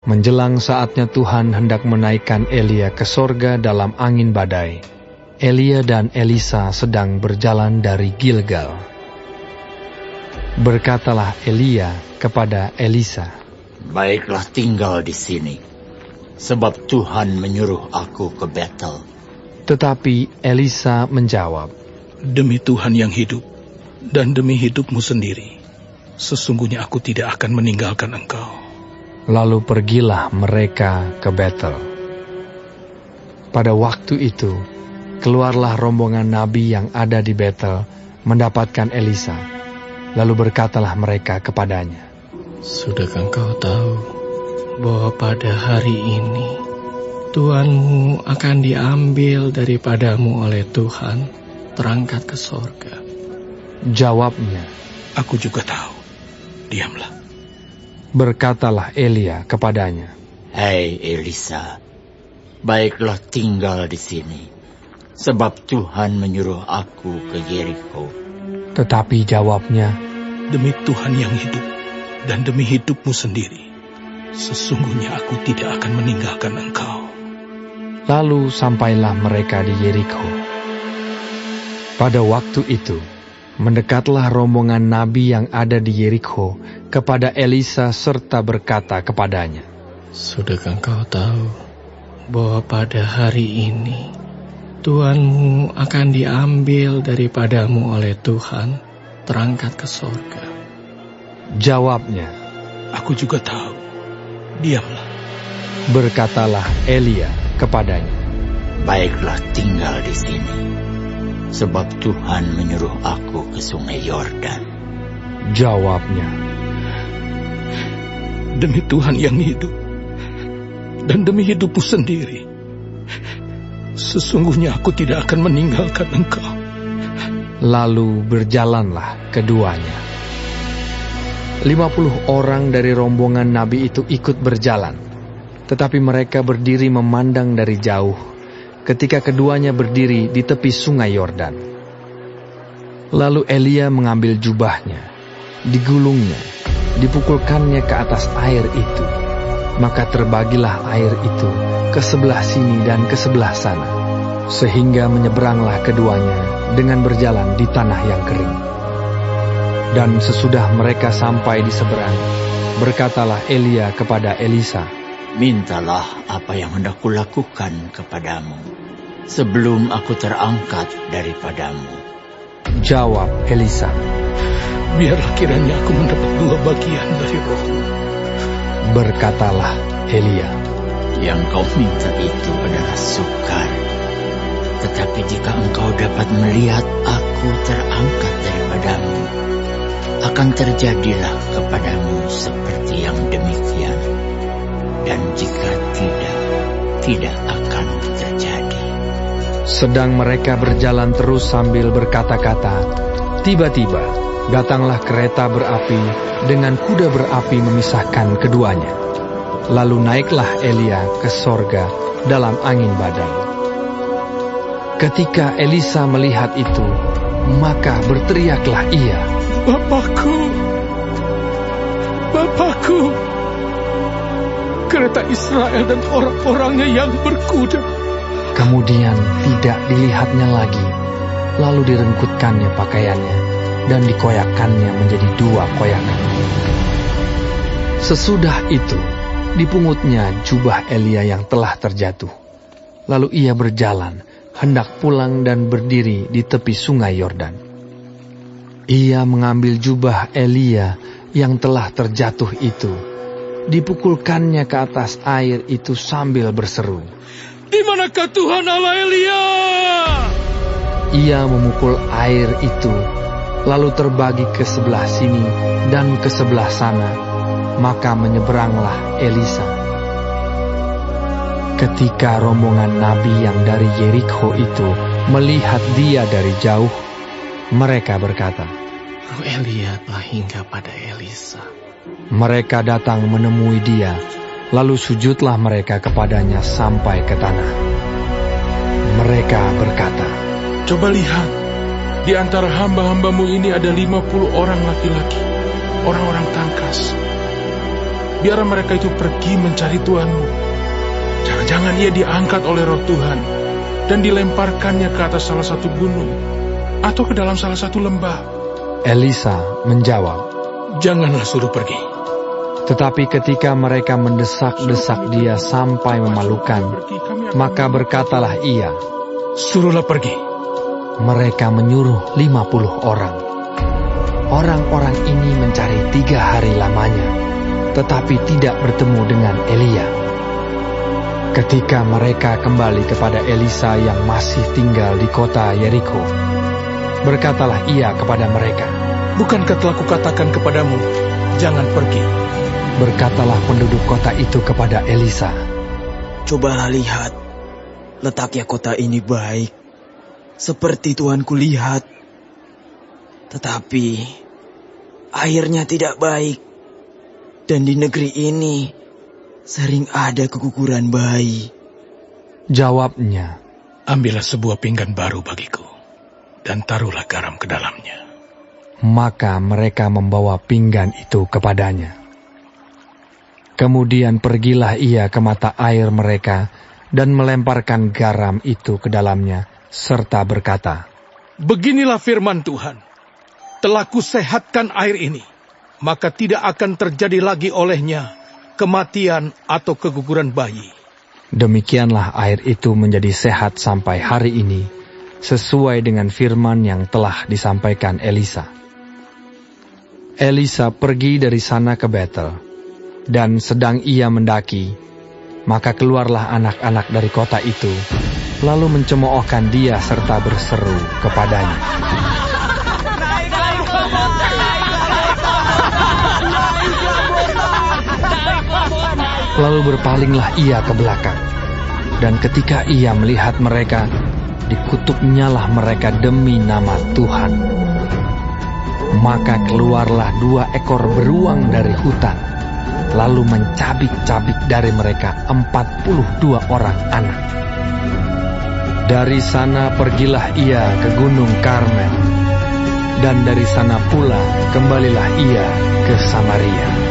Menjelang saatnya Tuhan hendak menaikkan Elia ke sorga dalam angin badai, Elia dan Elisa sedang berjalan dari Gilgal. Berkatalah Elia kepada Elisa, "Baiklah, tinggal di sini, sebab Tuhan menyuruh aku ke Betel." Tetapi Elisa menjawab, "Demi Tuhan yang hidup, dan demi hidupmu sendiri, sesungguhnya aku tidak akan meninggalkan engkau." Lalu pergilah mereka ke Betel. Pada waktu itu, keluarlah rombongan nabi yang ada di Betel mendapatkan Elisa. Lalu berkatalah mereka kepadanya, "Sudahkah engkau tahu bahwa pada hari ini Tuhanmu akan diambil daripadamu oleh Tuhan, terangkat ke sorga?" Jawabnya, "Aku juga tahu. Diamlah." Berkatalah Elia kepadanya, "Hei Elisa, baiklah tinggal di sini, sebab Tuhan menyuruh aku ke Yeriko." Tetapi jawabnya, "Demi Tuhan yang hidup, dan demi hidupmu sendiri, sesungguhnya aku tidak akan meninggalkan engkau." Lalu sampailah mereka di Yeriko. Pada waktu itu, mendekatlah rombongan nabi yang ada di Yeriko kepada Elisa serta berkata kepadanya, "Sudahkah engkau tahu bahwa pada hari ini Tuhanmu akan diambil daripadamu oleh Tuhan, terangkat ke sorga?" Jawabnya, "Aku juga tahu. Diamlah." berkatalah Elia kepadanya, "Baiklah tinggal di sini, sebab Tuhan menyuruh aku ke sungai Yordan." Jawabnya, "Demi Tuhan yang hidup, dan demi hidupmu sendiri, sesungguhnya aku tidak akan meninggalkan engkau." Lalu berjalanlah keduanya. 50 orang dari rombongan nabi itu ikut berjalan, tetapi mereka berdiri memandang dari jauh ketika keduanya berdiri di tepi sungai Yordan. Lalu Elia mengambil jubahnya, digulungnya, dipukulkannya ke atas air itu. Maka terbagilah air itu ke sebelah sini dan ke sebelah sana, sehingga menyeberanglah keduanya dengan berjalan di tanah yang kering. Dan sesudah mereka sampai di seberang, berkatalah Elia kepada Elisa, "Mintalah apa yang hendak kulakukan kepadamu, sebelum aku terangkat daripadamu." Jawab Elisa, "Biarlah kiranya aku mendapat 2 bagian dari rohmu." Berkatalah Elia, "Yang kau minta itu adalah sukar. Tetapi jika engkau dapat melihat aku terangkat daripadamu, akan terjadilah kepadamu seperti yang demikian. Dan jika tidak akan terjadi." Sedang mereka berjalan terus sambil berkata-kata, tiba-tiba datanglah kereta berapi dengan kuda berapi memisahkan keduanya. Lalu naiklah Elia ke sorga dalam angin badai. Ketika Elisa melihat itu, maka berteriaklah ia, "Bapakku! Bapakku! Kereta Israel dan orang-orangnya yang berkuda!" Kemudian tidak dilihatnya lagi, lalu direngkutkannya pakaiannya dan dikoyakkannya menjadi 2 koyakan. Sesudah itu, dipungutnya jubah Elia yang telah terjatuh. Lalu ia berjalan, hendak pulang dan berdiri di tepi sungai Yordan. Ia mengambil jubah Elia yang telah terjatuh itu, dipukulkannya ke atas air itu sambil berseru, "Di manakah Tuhan Allah Elia?" Ia memukul air itu, lalu terbagi ke sebelah sini dan ke sebelah sana, maka menyeberanglah Elisa. Ketika rombongan nabi yang dari Yeriko itu melihat dia dari jauh, mereka berkata, "Roh Elia telah hingga pada Elisa." Mereka datang menemui dia, lalu sujudlah mereka kepadanya sampai ke tanah. Mereka berkata, "Coba lihat, di antara hamba-hambamu ini ada 50 orang laki-laki, orang-orang tangkas. biar mereka itu pergi mencari Tuhanmu. Jangan-jangan ia diangkat oleh roh Tuhan dan dilemparkannya ke atas salah satu gunung atau ke dalam salah satu lembah. Elisa menjawab, Janganlah suruh pergi. tetapi ketika mereka mendesak-desak dia sampai memalukan, maka berkatalah ia, Suruhlah pergi. mereka menyuruh 50 orang. Orang-orang ini mencari 3 hari lamanya, tetapi tidak bertemu dengan Elia. Ketika mereka kembali kepada Elisa yang masih tinggal di kota Yeriko, berkatalah ia kepada mereka, Bukankah telah kukatakan kepadamu, jangan pergi? berkatalah penduduk kota itu kepada Elisa, Cobalah lihat, letaknya kota ini baik, seperti Tuanku lihat. Tetapi, airnya tidak baik, dan di negeri ini sering ada keguguran bayi. Jawabnya, Ambillah sebuah pinggan baru bagiku, dan taruhlah garam ke dalamnya. maka mereka membawa pinggan itu kepadanya. Kemudian pergilah ia ke mata air mereka dan melemparkan garam itu ke dalamnya, serta berkata, Beginilah firman Tuhan, telah kusehatkan air ini, maka tidak akan terjadi lagi olehnya kematian atau keguguran bayi. Demikianlah air itu menjadi sehat sampai hari ini, sesuai dengan firman yang telah disampaikan Elisa. Elisa pergi dari sana ke Betel, dan sedang ia mendaki, maka keluarlah anak-anak dari kota itu, lalu mencemoohkan dia serta berseru kepadanya. Lalu berpalinglah ia ke belakang, dan ketika ia melihat mereka, dikutuknyalah mereka demi nama Tuhan. Maka keluarlah 2 ekor beruang dari hutan, lalu mencabik-cabik dari mereka 42 orang anak. Dari sana pergilah ia ke Gunung Karmel, dan dari sana pula kembalilah ia ke Samaria.